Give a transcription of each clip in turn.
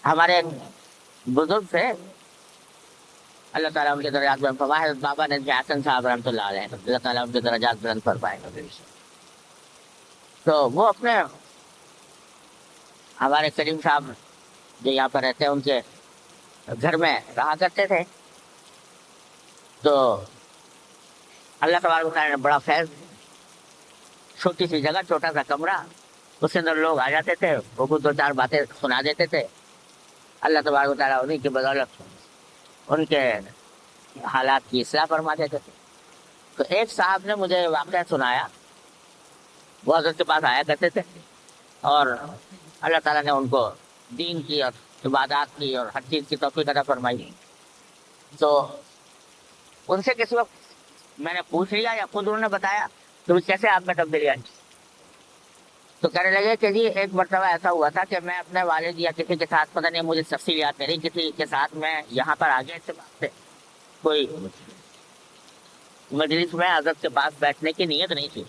ہمارے بزرگ تھے، اللہ تعالیٰ ان کے درجات بلند فرمائے، حضرت بابا نجم حسن صاحب رحمۃ اللہ علیہ، اللہ تعالیٰ ان کے درجات بلند فرمائے۔ تو وہ اپنے ہمارے کریم صاحب جو یہاں پر رہتے ہیں ان کے گھر میں رہا کرتے تھے، تو اللہ تبارک و تعالیٰ نے بڑا فیض، چھوٹی سی جگہ، چھوٹا سا کمرہ، اس کے اندر لوگ آ جاتے تھے، وہ کو دو چار باتیں سنا دیتے تھے، اللہ تبارک و تعالیٰ انہیں کی بدولت ان کے حالات کی اصلاح فرما دیتے تھے۔ تو ایک صاحب نے مجھے واقعہ سنایا، وہ حضرت کے پاس آیا کرتے تھے اور اللہ تعالیٰ نے ان کو دین کی اور عبادات کی اور ہر چیز کی توفیق عطا فرمائی۔ تو ان سے کسی وقت میں نے پوچھ لیا یا خود انہوں نے بتایا تو کیسے آپ میں تبدیلی آئی، تو کہنے لگے کہ جی ایک مرتبہ ایسا ہوا تھا کہ میں اپنے والد یا کسی کے ساتھ، پتہ نہیں مجھے تفصیل یاد نہیں، کسی کے ساتھ میں یہاں پر آ گیا، اس بات سے کوئی مجلس میں حضرت کے پاس بیٹھنے کی نیت نہیں تھی،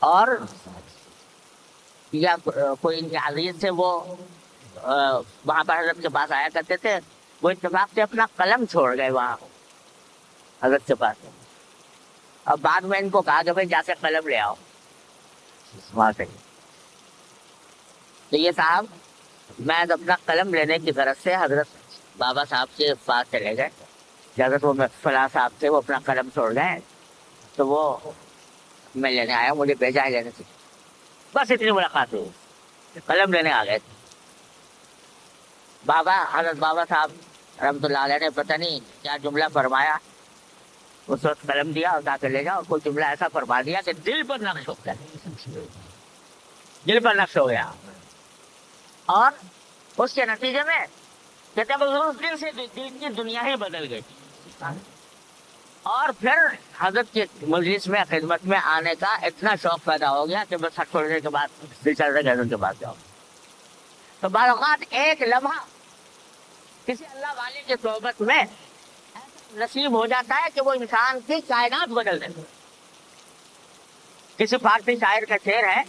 اور یا کوئی ان کے عزیز سے وہ وہاں پر حضرت کے پاس آیا کرتے تھے، وہ اتفاق سے اپنا قلم چھوڑ گئے وہاں حضرت کے پاس۔ اب بعد میں ان کو کہا کہ بھائی جا کے قلم لے آؤ وہاں سے، تو یہ صاحب میں اپنا قلم لینے کی غرض سے حضرت بابا صاحب کے پاس چلے گئے، حضرت وہ فلاں صاحب سے وہ اپنا قلم چھوڑ گئے، تو وہ میں لینے آیا، مجھے بھیجا ہے لینے سے، بس اتنی ملاقات ہوئی، قلم لینے آ گئے تھے۔ بابا حضرت بابا صاحب رحمۃ اللہ علیہ نے پتہ نہیں کیا جملہ فرمایا، اس وقت قلم دیا اور کہا کہ لے جاؤ، کوئی جملہ ایسا فرما دیا کہ دل پر نقش ہو گیا، دل پر نقش ہو گیا، اور اس کے نتیجے میں کہتے ہیں اس دن سے دل کی دنیا ہی بدل گئی، اور پھر حضرت کی مجلس میں خدمت میں آنے کا اتنا شوق پیدا ہو گیا کہ بس ہٹ چھوڑنے کے بعد دل چل رہے گھروں کے بعد جاؤ۔ تو بعض اوقات ایک لمحہ کسی اللہ والے کی صحبت میں نصیب ہو جاتا ہے کہ وہ انسان کی کائنات بدل دیتا ہے۔ کسی فارسی شاعر کا شعر ہے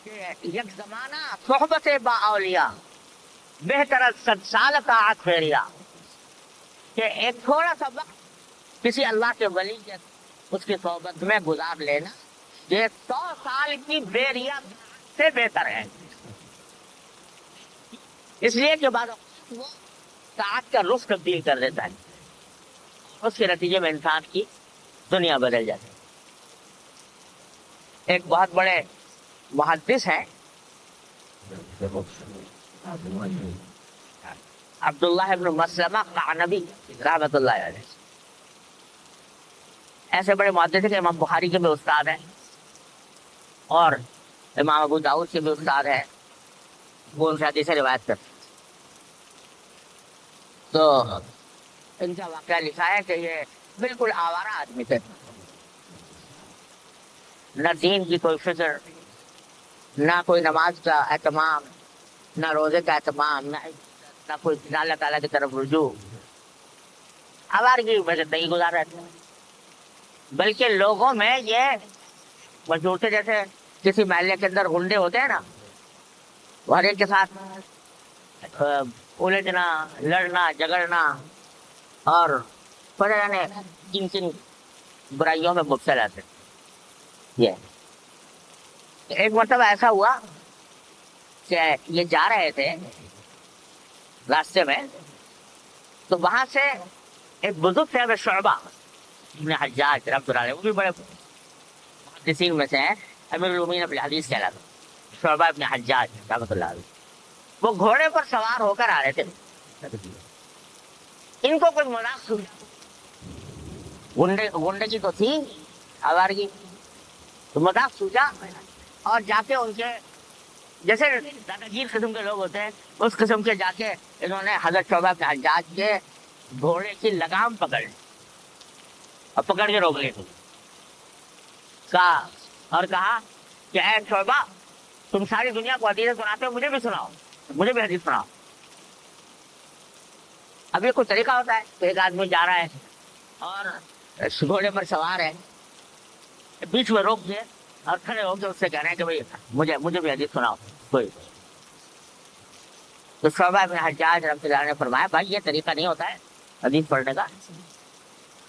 کہ یک زمانہ صحبت با اولیاء بہتر از 100 سال طاعت خیریہ، کہ ایک تھوڑا سا وقت کسی اللہ کے ولی کے اس کی صحبت میں گزار لینا یہ 100 سال کی بیریا سے بہتر ہے، اس لیے کہ بعد وہ طاعت کا رخ تبدیل کر دیتا ہے، اس کے نتیجے میں انسان کی دنیا بدل جاتی ہے۔ ایک بہت بڑے محدث ہیں عبداللہ ابن مسلمہ قعنبی رحمۃ اللہ علیہ، ایسے بڑے محدث ہیں کہ امام بخاری کے بھی استاد ہیں اور امام ابو داؤد کے بھی استاد ہیں، وہ ان سے حدیث روایت کرتے ہیں۔ تو ان کا واقعہ لکھا ہے کہ یہ بالکل آوارہ آدمی تھے، نہ دین کی کوئی فکر، نہ کوئی نماز کا اہتمام، نہ روزے کا اہتمام، نہ کوئی اللہ تعالیٰ کی طرف رجوع، آوارگی میں زندگی گزار رہے تھے، بلکہ لوگوں میں یہ مشہور تھے، جیسے کسی محلے کے اندر غنڈے ہوتے ہیں نا، وہ ہر ایک کے ساتھ الجھنا، لڑنا، جھگڑنا اور پتہ جانے کن کن برائیوں میں مبتلا تھے۔ یہ ایک مرتبہ ایسا ہوا کہ یہ جا رہے تھے راستے میں، تو وہاں سے ایک بزرگ تھے شعبہ ابن حجاج رحمۃ اللہ علیہ، وہ بھی بڑے محدثین میں سے ہیں، امیر المومنین فی الحدیث کہلاتے ہیں، شعبہ ابن حجاج رحمۃ اللہ علیہ، وہ گھوڑے پر سوار ہو کر آ رہے تھے، ان کو کوئی مذاق سنا، گنڈے کی تو تھی آوارگی، تو مذاق سوچا اور جا کے ان کے جیسے دادا گیر قسم کے لوگ ہوتے ہیں اس قسم کے جا کے انہوں نے حضرت شعبہ کے حجاج کے گھوڑے کی لگام پکڑ لی اور پکڑ کے روک لی اور کہا کہ اے شعبہ، تم ساری دنیا کو حدیث سناتے ہو، مجھے بھی سناؤ، مجھے بھی حدیث سناؤ۔ اب یہ کوئی طریقہ ہوتا ہے تو ایک آدمی جا رہا ہے اور گھوڑے پر سوار ہے، بیچ میں روک دے اور کھڑے ہو کے اس سے کہہ رہے ہیں کہ بھائی مجھے بھی حدیث سناؤ کوئی۔ تو شعبہ بن حجاج رحمۃ اللہ نے فرمایا بھائی یہ طریقہ نہیں ہوتا ہے حدیث پڑھنے کا.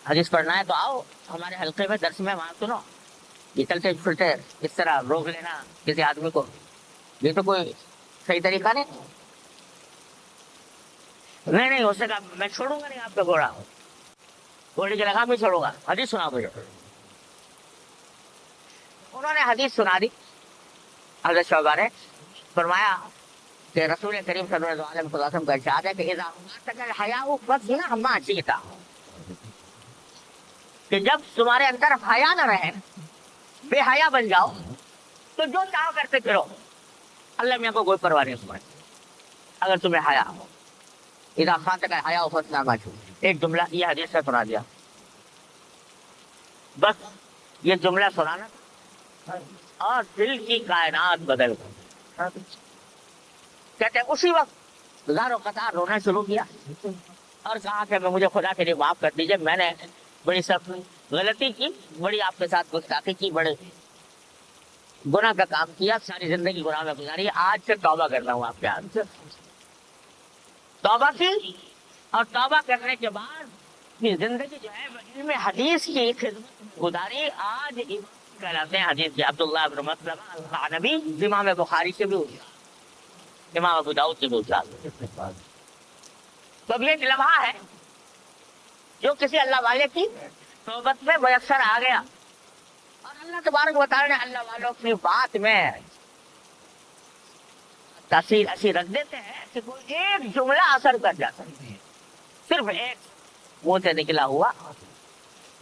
حدیث پڑھنا ہے تو آؤ ہمارے حلقے میں درس میں وہاں سنو. یہ چلتے پھرتے اس طرح روک لینا کسی آدمی کو یہ تو کوئی صحیح طریقہ نہیں. نہیں ہو سکا میں چھوڑوں گا نہیں آپ کا گھوڑا, گھوڑے کی لگام بھی چھوڑوں گا, حدیث سنا مجھے. انہوں نے حدیث سنا دی. حضرت شعبہ نے فرمایا کہ رسول کریم صلی اللہ علیہ وسلم کا ارشاد ہے کہ اذا تک الحیاء فضل ما شئت, کہ جب تمہارے اندر حیا نہ رہے, بے حیا بن جاؤ تو جو چاہو کرتے پھرو, اللہ میاں کو کوئی پرواہ نہیں تمہیں اگر تمہیں حیا ہو. اذا فاتك الحیاء فضل ما شئت, ایک جملہ یہ حدیث سے سنا دیا, بس یہ جملہ سنانا اور دل کی کائنات بدل گئی. کہتے ہیں اسی وقت ہزاروں قطار رونا شروع کیا اور کہا کہ مجھے خدا کے لیے معاف کر دیجیے, میں نے بڑی سخت غلطی کی, بڑی آپ کے ساتھ گستاخی کی, بڑے گناہ کا کام کیا, ساری زندگی گناہ میں گزاری, آج سے توبہ کرنا ہوں آپ کے ہاتھ سے. توبہ کی اور توبہ کرنے کے بعد زندگی جو ہے علم حدیث کی خدمت گزاری. آج کہلاتے ہیں حدیث کے عبداللہ بن مسلمہ القعنبی, امام بخاری سے بھی ہوتا, امام ابو داؤد سے بھی ہوتا. تو اب یہ لمحہ ہے جو کسی اللہ والے کی صحبت میں میسر آ گیا اور اللہ تبارک و تعالی نے اللہ والوں کی بات میں تاثیر ایسی رکھ دیتے ہیں کہ کوئی ایک جملہ اثر کر جاتا ہے, صرف ایک منہ سے نکلا ہوا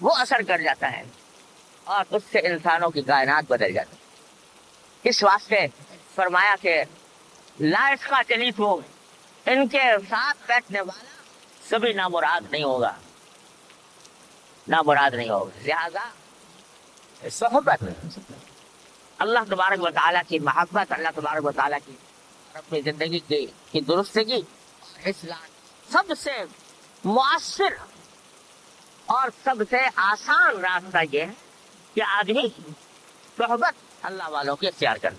وہ اثر کر جاتا ہے اور اس سے انسانوں کی کائنات بدل جاتی ہے. اس واسطے فرمایا کہ لا عشق چلیت ہو, ان کے ساتھ بیٹھنے والا کبھی نامراد نہیں ہوگا, نامراد نہیں ہوگا. لہذا صحبت اللہ تبارک و تعالیٰ کی محبت, اللہ تبارک و تعالیٰ کی اپنی زندگی کی درستگی, اسلام سب سے مؤثر اور سب سے آسان راستہ یہ ہے کہ آدمی صحبت اللہ والوں کی اختیار کرے.